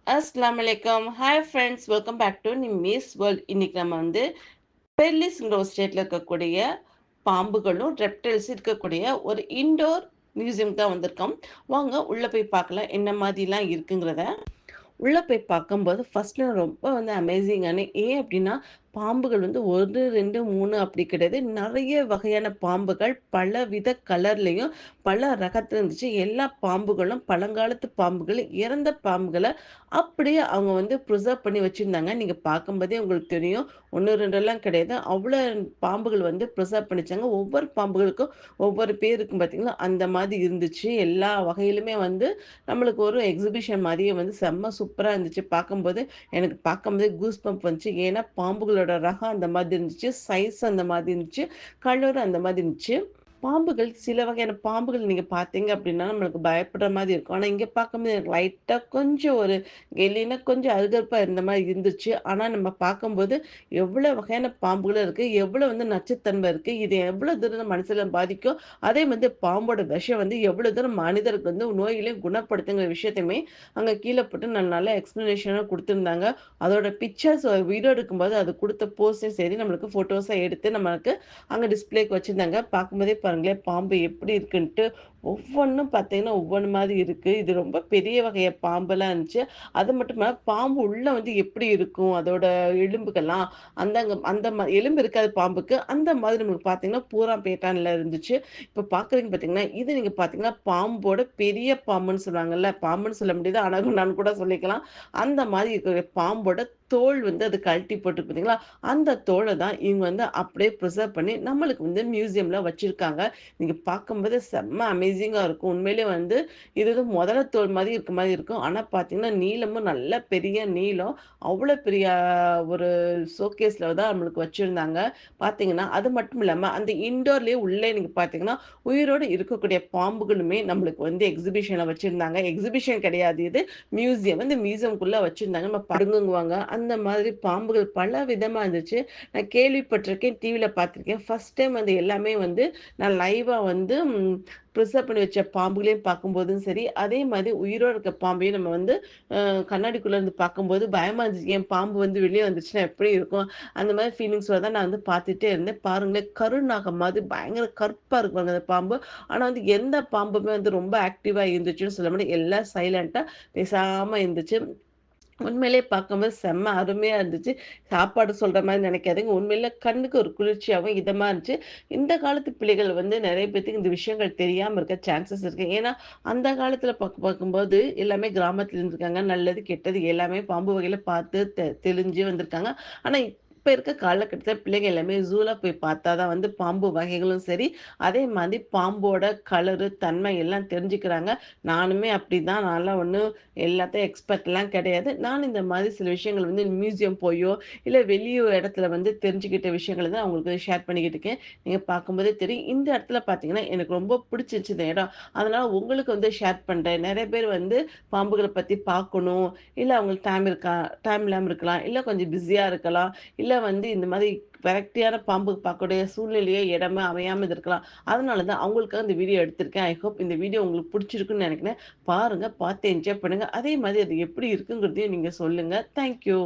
அஸ்ஸலாமு அலைக்கும். Hi friends, welcome back to Nimmi's world. இன்னைக்கு நம்ம வந்து பெர்லிஸ்ங்கிற ஒரு ஸ்டேட்ல இருக்கக்கூடிய பாம்புகளும், ரெப்டைல்ஸ் இருக்கக்கூடிய ஒரு இன்டோர் மியூசியம் தான் வந்திருக்கோம். வாங்க உள்ள போய் பார்க்கலாம் என்ன மாதிரிலாம் இருக்குங்கிறத. உள்ள போய் பார்க்கும்போது ஃபர்ஸ்ட்ல ரொம்ப அமேசிங்கான ஏன் அப்படின்னா, பாம்புகள் 1, 2, 3 அப்படி கிடையாது. நெறைய வகையான பாம்புகள் பலவித கலர்லயும், பல ரகத்துல இருந்துச்சு. எல்லா பாம்புகளும் பழங்காலத்து பாம்புகள், இறந்த பாம்புகள அப்படியே அவங்க ப்ரிசர்வ் பண்ணி வச்சிருந்தாங்க. நீங்க பார்க்கும்போதே உங்களுக்கு தெரியும். 1, 2லாம் கிடையாது. அவ்வளோ பாம்புகள் ப்ரிசர்வ் பண்ணி வச்சாங்க. ஒவ்வொரு பாம்புகளுக்கும் ஒவ்வொரு பேர் இருக்கும் பார்த்தீங்களா? அந்த மாதிரி இருந்துச்சு. எல்லா வகையிலுமே நம்மளுக்கு ஒரு எக்ஸிபிஷன் மாரியே செம்ம சூப்பரா இருந்துச்சு பார்க்கும்போது. எனக்கு பார்க்கும்போதே கூஸ் பம்ப் வந்துச்சு. ஏன்னா, பாம்புகளோட ரகம் அந்த மாதிரி இருந்துச்சு. சைஸ் அந்த மாதிரி இருந்துச்சு. கலரும் அந்த மாதிரி இருந்துச்சு. பாம்புகள் சில வகையான பாம்புகள் நீங்க பார்த்தீங்க அப்படின்னா, நம்மளுக்கு பயப்படுற மாரி இருக்கும். ஆனா, இங்க பார்க்கும்போது எனக்கு லைட்டா கொஞ்சம் ஒரு இல்லைன்னா கொஞ்சம் அருகருப்பா இருந்த மாரி இருந்துச்சு. ஆனா, நம்ம பார்க்கும்போது எவ்வளோ வகையான பாம்புகளும் இருக்கு. எவ்வளோ நச்சுத்தன்மை இருக்கு. இது எவ்வளோ தூரம் மனுஷங்கள பாதிக்கும். அதே பாம்போட விஷம் எவ்வளோ தூரம் மனிதருக்கு நோய்களையும் குணப்படுத்துங்கிற விஷயத்தையுமே அங்க கீழ போட்டு நல்லா எக்ஸ்ப்ளனேஷனா குடுத்துருந்தாங்க. அதோட பிக்சர்ஸ் வீடியோ எடுக்கும்போது அது குடுத்த போஸும் சரி, நம்மளுக்கு ஃபோட்டோஸா எடுத்து நம்மளுக்கு அங்க டிஸ்ப்ளேக்கு வச்சிருந்தாங்க. பார்க்கும்போதே பாருங்களேன், பாம்பு எப்படி இருக்குன்ட்டு. ஒவ்வொன்னும் பார்த்தீங்கன்னா, ஒவ்வொன்னு மாதிரி இருக்கு. இது ரொம்ப பெரிய வகைய பாம்பெல்லாம் இருந்துச்சு. அது மட்டும் இல்லாம பாம்பு உள்ள எப்படி இருக்கும்? அதோட எலும்புகள்லாம் அந்த எலும்பு இருக்காது பாம்புக்கு. அந்த மாதிரி நமக்கு பார்த்தீங்கன்னா, பூரா பேட்டான்ல இருந்துச்சு. இப்ப பார்க்குறீங்க பார்த்தீங்கன்னா, இது நீங்க பார்த்தீங்கன்னா, பாம்போட பெரிய பாம்புன்னு சொல்லுவாங்கல்ல. பாம்புன்னு சொல்ல முடியாது. அனகோண்டான்னு கூட சொல்லிக்கலாம். அந்த மாரி இருக்கிற பாம்போட தோல் அது கழட்டி போட்டுருக்கு பார்த்தீங்களா? அந்த தோல தான் இவங்க அப்படியே ப்ரிசர்வ் பண்ணி நம்மளுக்கு மியூசியம்ல வச்சிருக்காங்க. நீங்க பார்க்கும்போது செம்ம அமேசிங்கா இருக்கும். உண்மையிலேயே இது மொதல தோல் மாரி இருக்க மாரி இருக்கும். ஆனா பார்த்தீங்கன்னா, நீளமும் நல்ல பெரிய நீளம். அவ்வளோ பெரிய ஒரு ஷோகேஸ்ல தான் நம்மளுக்கு வச்சிருந்தாங்க. பார்த்தீங்கன்னா, அது மட்டும் இல்லாம அந்த இன்டோர்லயே உள்ளே நீங்க பார்த்தீங்கன்னா, உயிரோட இருக்கக்கூடிய பாம்புகளுமே நம்மளுக்கு எக்ஸிபிஷன்ல வச்சிருந்தாங்க. எக்ஸிபிஷன் கிடையாது இது. மியூசியம். மியூசியம்குள்ள வச்சிருந்தாங்க. நம்ம படுங்குங்குவாங்க. அந்த மாதிரி பாம்புகள் பல விதமா இருந்துச்சு. நான் கேள்விப்பட்டிருக்கேன். டிவில பார்த்துருக்கேன். ஃபர்ஸ்ட் டைம் எல்லாமே நான் லைவா ப்ரிசர்வ் பண்ணி வச்ச பாம்புகளையும் பார்க்கும்போதும் சரி, அதே மாதிரி உயிரோட இருக்க பாம்பையும் நம்ம கண்ணாடிக்குள்ள இருந்து பார்க்கும்போது பயமா இருந்துச்சு. ஏன் பாம்பு வெளிய வந்துச்சுன்னா எப்படி இருக்கும்? அந்த மாதிரி ஃபீலிங்ஸ்ல தான் நான் பார்த்துட்டே இருந்தேன். பாருங்களேன், கருநாகம் மாதிரி பயங்கர கருப்பா இருக்கும் பாருங்க அந்த பாம்பு. ஆனா எந்த பாம்புமே ரொம்ப ஆக்டிவா இருந்துச்சுன்னு சொல்ல முடியாது. எல்லாம் சைலன்ட்டா பேசாம இருந்துச்சு. உண்மையிலேயே பார்க்கும்போது செம்ம அருமையா இருந்துச்சு. சாப்பாடு சொல்ற மாரி நெனைக்காதீங்க. உண்மையிலே கண்ணுக்கு ஒரு குளிர்ச்சியாவும், இதமா இருந்துச்சு. இந்த காலத்து பிள்ளைகள் நெறைய பேத்துக்கு இந்த விஷயங்கள் தெரியாம இருக்க சான்சஸ் இருக்கு. ஏன்னா, அந்த காலத்தில பார்க்கும்போது எல்லாமே கிராமத்தில இருந்திருக்காங்க. நல்லது, கெட்டது எல்லாமே பாம்பு வகையில பார்த்து தெளிஞ்சு வந்திருக்காங்க. ஆனா, இப்ப இருக்க காலகட்டத்தில பிள்ளைங்க எல்லாமே ஜூல போய் பார்த்தா தான் பாம்பு வகைகளும் சரி, அதே மாதிரி பாம்போட கலரு, தன்மை எல்லாம் தெரிஞ்சுக்கிறாங்க. நானுமே அப்படிதான். நான்லாம் ஒண்ணும் எல்லாத்தையும் எக்ஸ்பர்ட்லாம் கிடையாது. நான் இந்த மாதிரி சில விஷயங்கள் மியூசியம் போயோ, இல்ல வெளிய இடத்துல தெரிஞ்சுக்கிட்ட விஷயங்கள தான் உங்களுக்கு ஷேர் பண்ணிக்கிட்டு இருக்கேன். நீங்க பார்க்கும்போதே தெரியும். இந்த இடத்துல பார்த்தீங்கன்னா, எனக்கு ரொம்ப பிடிச்சிருச்சு இந்த இடம். அதனால உங்களுக்கு ஷேர் பண்றேன். நெறைய பேர் பாம்புகள பத்தி பார்க்கணும், இல்ல அவங்களுக்கு டைம் இல்லாம இருக்கலாம், இல்ல கொஞ்சம் பிஸியா இருக்கலாம், இல்ல இந்த மாதிரி வெரைட்டியான பாம்பு பார்க்கக்கூடிய சூழ்நிலையோ, இடமோ அமையாம இருக்கலாம். அதனால தான் அவங்களுக்காக இந்த வீடியோ எடுத்திருக்கேன். ஐ ஹோப் இந்த வீடியோ உங்களுக்கு பிடிச்சிருக்குன்னு நெனைக்கிறேன். பாருங்க, பார்த்து என்ஜாய் பண்ணுங்க. அதே மாதிரி அது எப்படி இருக்குங்கிறதையும் நீங்க சொல்லுங்க. Thank you.